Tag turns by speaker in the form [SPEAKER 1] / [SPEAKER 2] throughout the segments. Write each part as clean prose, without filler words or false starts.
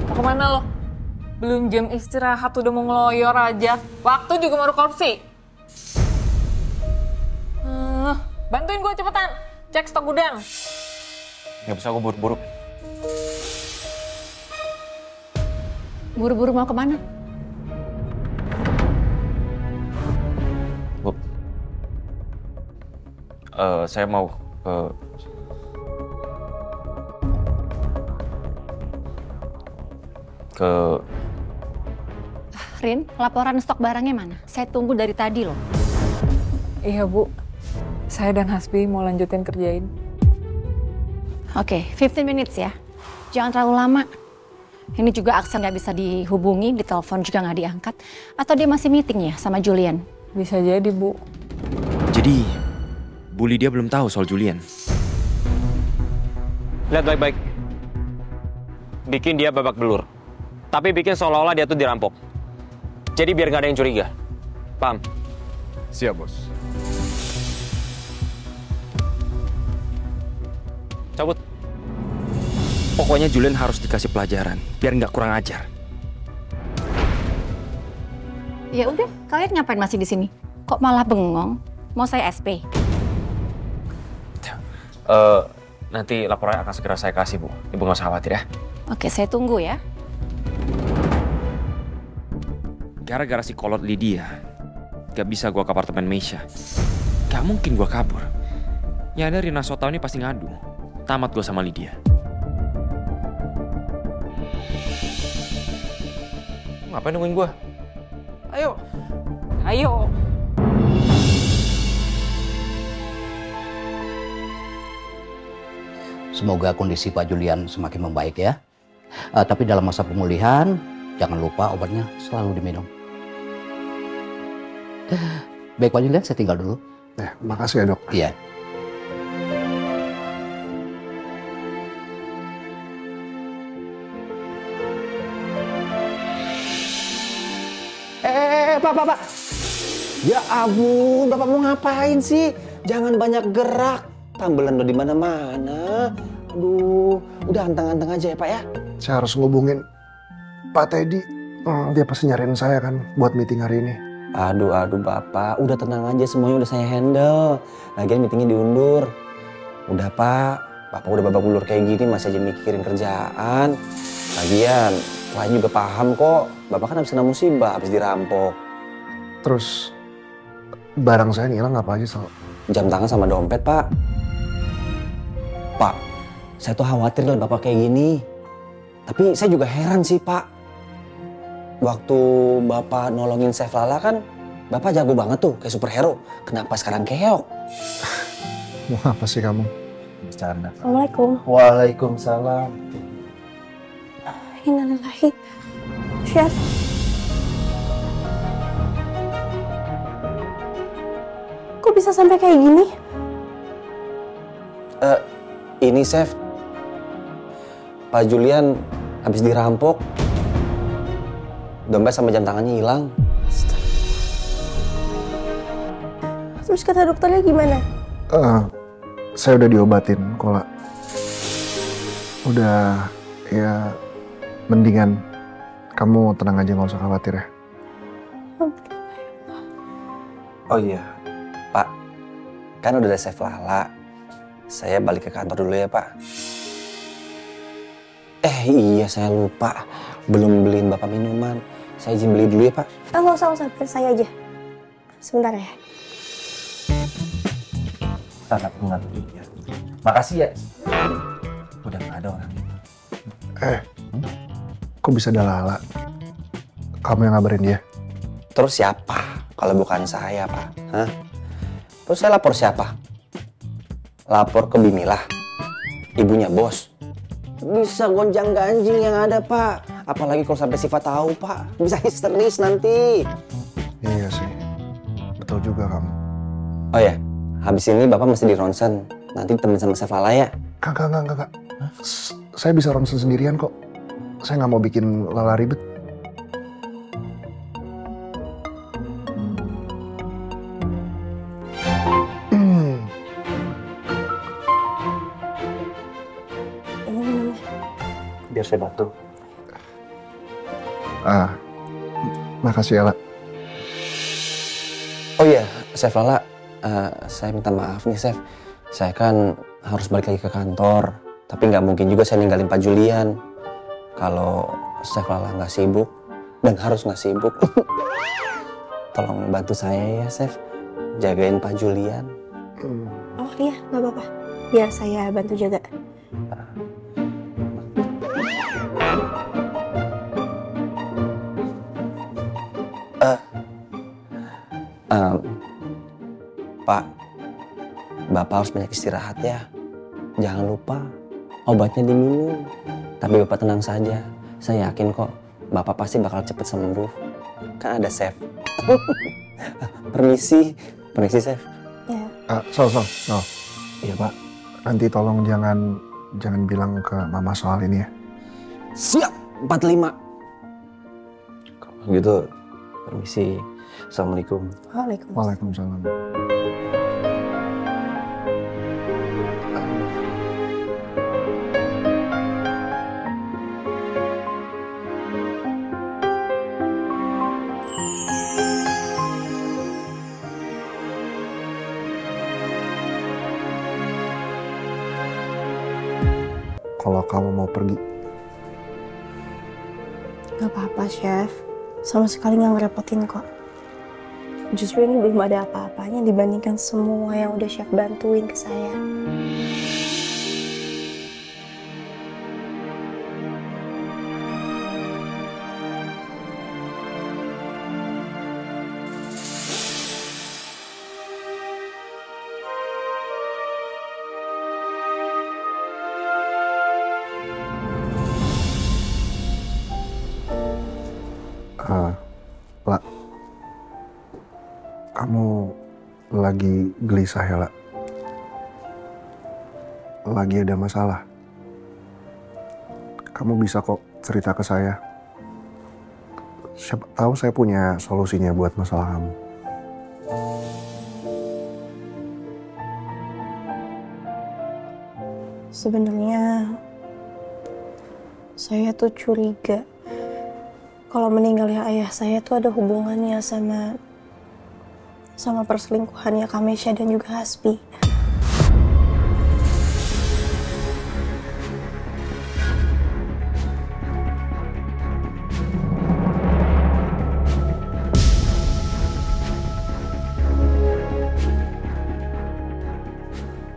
[SPEAKER 1] Mau kemana lo? Belum jam istirahat udah mau ngeloyor aja. Waktu juga mau korupsi. Bantuin gue cepetan. Cek stok gudang.
[SPEAKER 2] Gak bisa, gue buru-buru.
[SPEAKER 3] Buru-buru mau kemana?
[SPEAKER 2] Bu, saya mau ke
[SPEAKER 3] Rin, laporan stok barangnya mana? Saya tunggu dari tadi loh.
[SPEAKER 1] Iya Bu, saya dan Hasbi mau lanjutin kerjain.
[SPEAKER 3] Oke, 15 minutes ya. Jangan terlalu lama. Ini juga Aksan nggak bisa dihubungi, di telepon juga nggak diangkat. Atau dia masih meeting ya sama Julian?
[SPEAKER 1] Bisa jadi Bu.
[SPEAKER 4] Jadi, Bu Lydia belum tahu soal Julian.
[SPEAKER 2] lihat baik-baik. Bikin dia babak belur. Tapi bikin seolah-olah dia tuh dirampok. Jadi biar nggak ada yang curiga. Paham?
[SPEAKER 5] Siap, Bos.
[SPEAKER 2] Cabut.
[SPEAKER 4] Pokoknya Julian harus dikasih pelajaran, biar nggak kurang ajar.
[SPEAKER 3] Ya udah, kalian ngapain masih di sini? Kok malah bengong? Mau saya SP?
[SPEAKER 2] Nanti laporannya akan segera saya kasih, Bu. Ibu nggak usah khawatir ya.
[SPEAKER 3] Oke, saya tunggu ya.
[SPEAKER 4] Gara-gara si kolot Lydia, gak bisa gua ke apartemen Meisha. Gak mungkin gua kabur. Ya ada Rina Sotau ini pasti ngadu. Tamat gua sama Lydia.
[SPEAKER 2] Ngapain nungguin gua? Ayo.
[SPEAKER 1] Ayo.
[SPEAKER 6] Semoga kondisi Pak Julian semakin membaik ya. Tapi dalam masa pemulihan, jangan lupa obatnya selalu diminum. Baik Pak Julian, saya tinggal dulu.
[SPEAKER 5] Makasih ya, Dok.
[SPEAKER 6] Iya.
[SPEAKER 7] Pak. Ya ampun, Bapak mau ngapain sih? Jangan banyak gerak. Tambelan udah di mana-mana. Aduh, udah anteng-anteng aja ya, Pak ya.
[SPEAKER 5] Saya harus ngubungin Pak Teddy. Dia pasti nyariin saya kan buat meeting hari ini.
[SPEAKER 7] Aduh, Bapak. Udah tenang aja, semuanya udah saya handle. Lagian meetingnya diundur. Udah, Pak. Bapak udah babak belur kayak gini masih aja mikirin kerjaan. Lagian, lain juga paham kok. Bapak kan habis kena musibah, habis dirampok.
[SPEAKER 5] Terus barang saya hilang apa aja, Sal?
[SPEAKER 7] Jam tangan sama dompet, Pak. Pak, saya tuh khawatir lihat Bapak kayak gini. Tapi saya juga heran sih, Pak. Waktu Bapak nolongin Chef Lala kan, Bapak jago banget tuh, kayak superhero. Kenapa sekarang keok?
[SPEAKER 5] Mau apa sih kamu?
[SPEAKER 7] Bercanda.
[SPEAKER 8] Assalamualaikum.
[SPEAKER 7] Waalaikumsalam.
[SPEAKER 8] Innalillahi. Chef. Kok bisa sampai kayak gini?
[SPEAKER 7] Ini Chef, Pak Julian habis dirampok. Dompet sama jam tangannya hilang.
[SPEAKER 8] Terus kata dokternya gimana?
[SPEAKER 5] Saya udah diobatin, Kola. Udah, ya mendingan. Kamu tenang aja, nggak usah khawatir ya.
[SPEAKER 7] Oh iya, Pak. Kan udah ada Chef Lala. Saya balik ke kantor dulu ya, Pak. Iya, saya lupa. Belum beliin Bapak minuman. Saya izin beli dulu ya, Pak.
[SPEAKER 8] Nggak usah, biar saya aja. Sebentar ya.
[SPEAKER 7] Sangat mengerti ya. Makasih ya. Udah nggak ada orang.
[SPEAKER 5] Kok bisa ada Lala? Kamu yang ngabarin dia?
[SPEAKER 7] Terus siapa kalau bukan saya, Pak? Hah? Terus saya lapor siapa? Lapor ke Bimilah, ibunya bos. Bisa gonjang-ganjing yang ada, Pak. Apalagi kalau sampai Siva tahu, Pak. Bisa histeris nanti.
[SPEAKER 5] Iya sih, betul juga kamu.
[SPEAKER 7] Oh ya, habis ini Bapak mesti di ronsen. Nanti temen sama Chef Lala ya.
[SPEAKER 5] Kagak. Saya bisa ronsen sendirian kok. Saya nggak mau bikin Lala ribet.
[SPEAKER 8] Ini minumnya.
[SPEAKER 7] Biar saya bantu.
[SPEAKER 5] Makasih ya, La.
[SPEAKER 7] Oh iya, Chef Lala, saya minta maaf nih Chef. Saya kan harus balik lagi ke kantor, tapi nggak mungkin juga saya ninggalin Pak Julian. Kalau Chef Lala nggak sibuk, dan harus nggak sibuk, tolong bantu saya ya Chef, jagain Pak Julian.
[SPEAKER 8] Oh iya, nggak apa-apa. Biar saya bantu jaga.
[SPEAKER 7] Pak, Bapak harus banyak istirahat ya. Jangan lupa obatnya diminum. Tapi Bapak tenang saja. Saya yakin kok Bapak pasti bakal cepet sembuh. Kan ada Chef. Permisi Chef.
[SPEAKER 8] Ya.
[SPEAKER 5] Sol. Iya, Pak. Nanti tolong jangan bilang ke Mama soal ini ya.
[SPEAKER 7] Siap, 45. Kalau gitu, permisi. Assalamualaikum.
[SPEAKER 5] Waalaikumsalam. Kalau kamu mau pergi.
[SPEAKER 8] Gak apa-apa, Chef. Sama sekali gak ngerepotin kok. Justru ini belum ada apa-apanya dibandingkan semua yang udah Chef bantuin ke saya.
[SPEAKER 5] La, kamu lagi gelisah ya, La? Lagi ada masalah? Kamu bisa kok cerita ke saya. Siapa tahu saya punya solusinya buat masalah kamu.
[SPEAKER 8] Sebenarnya saya tuh curiga kalau meninggalnya ayah saya tuh ada hubungannya sama perselingkuhannya Kamesha dan juga Hasbi.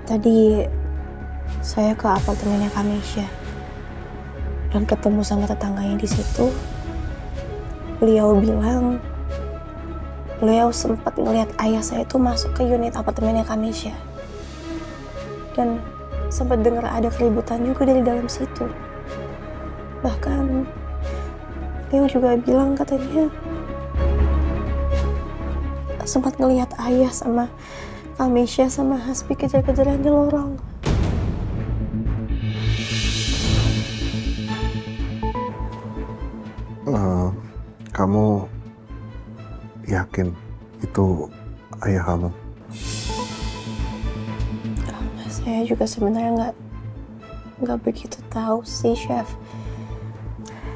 [SPEAKER 8] Tadi saya ke apartemennya Kamesha dan ketemu sama tetangganya di situ. Beliau bilang beliau sempat ngelihat ayah saya tuh masuk ke unit apartemennya Kamesha dan sempat dengar ada keributan juga dari dalam situ. Bahkan beliau juga bilang katanya sempat ngelihat ayah sama Kamesha sama Hasbi kejar-kejaran di lorong.
[SPEAKER 5] Kamu yakin itu ayah kamu?
[SPEAKER 8] Saya juga sebenarnya nggak begitu tahu sih, Chef.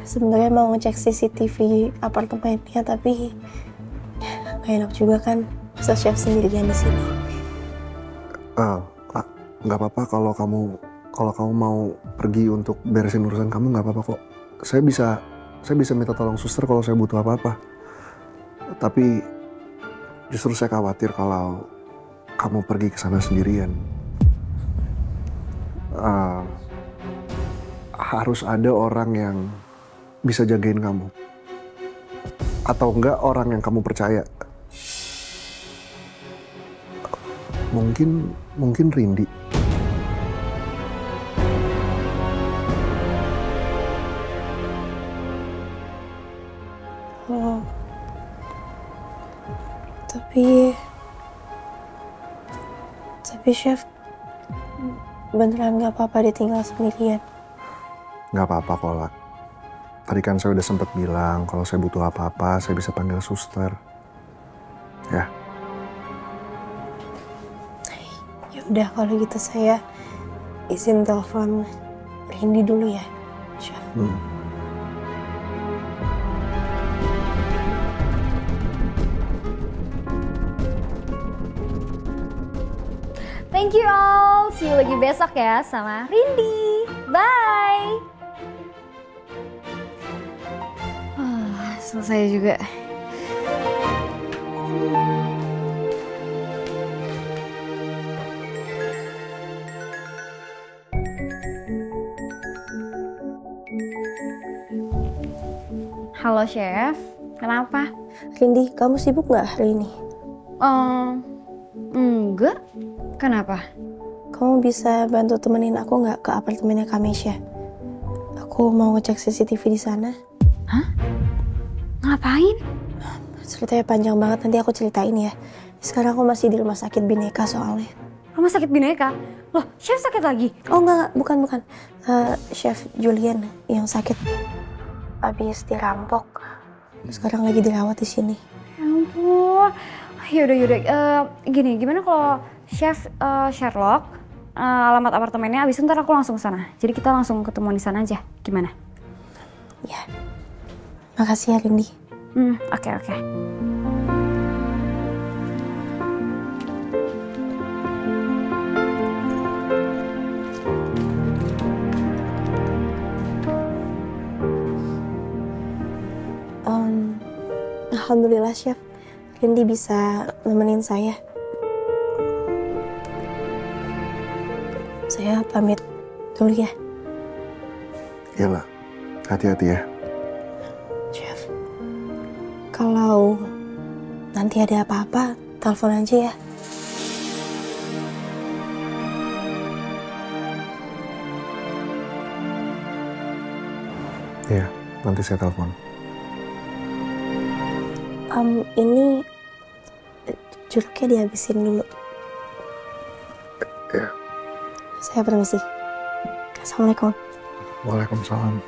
[SPEAKER 8] Sebenarnya mau ngecek CCTV apartemennya, tapi nggak enak juga kan masa Chef sendirian di sini.
[SPEAKER 5] Nggak apa-apa kalau kamu mau pergi untuk beresin urusan kamu, nggak apa-apa kok. Saya bisa minta tolong suster kalau saya butuh apa-apa. Tapi justru saya khawatir kalau kamu pergi ke sana sendirian. Harus ada orang yang bisa jagain kamu. Atau enggak orang yang kamu percaya. Mungkin Rindy.
[SPEAKER 8] Oh. Tapi Chef, beneran nggak apa-apa ditinggal sendirian?
[SPEAKER 5] Nggak apa-apa kok, La. Tadi kan saya udah sempat bilang kalau saya butuh apa-apa, saya bisa panggil suster. Ya.
[SPEAKER 8] Ya udah kalau gitu saya izin telepon Rindy dulu ya, Chef.
[SPEAKER 9] Thank you all. See you lagi besok ya sama Rindy. Bye. Selesai juga. Halo Chef, kenapa?
[SPEAKER 8] Rindy, kamu sibuk nggak hari ini?
[SPEAKER 9] Enggak. Kenapa?
[SPEAKER 8] Kamu bisa bantu temenin aku nggak ke apartemennya Kamesha? Aku mau ngecek CCTV di sana.
[SPEAKER 9] Hah? Ngapain?
[SPEAKER 8] Ceritanya panjang banget, nanti aku ceritain ya. Sekarang aku masih di rumah sakit Bhinneka soalnya.
[SPEAKER 9] Rumah sakit Bhinneka? Loh, Chef sakit lagi?
[SPEAKER 8] Oh enggak, bukan. Chef Julian yang sakit. Habis dirampok. Sekarang lagi dirawat di sini.
[SPEAKER 9] Ya ampun. Yaudah. Gimana kalau Chef Sherlock alamat apartemennya, abis itu ntar aku langsung ke sana. Jadi kita langsung ketemuan di sana aja. Gimana?
[SPEAKER 8] Ya. Makasih ya Rindy.
[SPEAKER 9] Oke.
[SPEAKER 8] Alhamdulillah Chef, Rindy bisa nemenin saya. Saya pamit dulu ya.
[SPEAKER 5] Iyalah, hati-hati ya.
[SPEAKER 8] Chef, kalau nanti ada apa-apa, telepon aja ya.
[SPEAKER 5] Iya, nanti saya telepon.
[SPEAKER 8] Ini jeruknya dihabisin dulu.
[SPEAKER 5] Ya.
[SPEAKER 8] Saya permisi. Assalamualaikum.
[SPEAKER 5] Waalaikumsalam.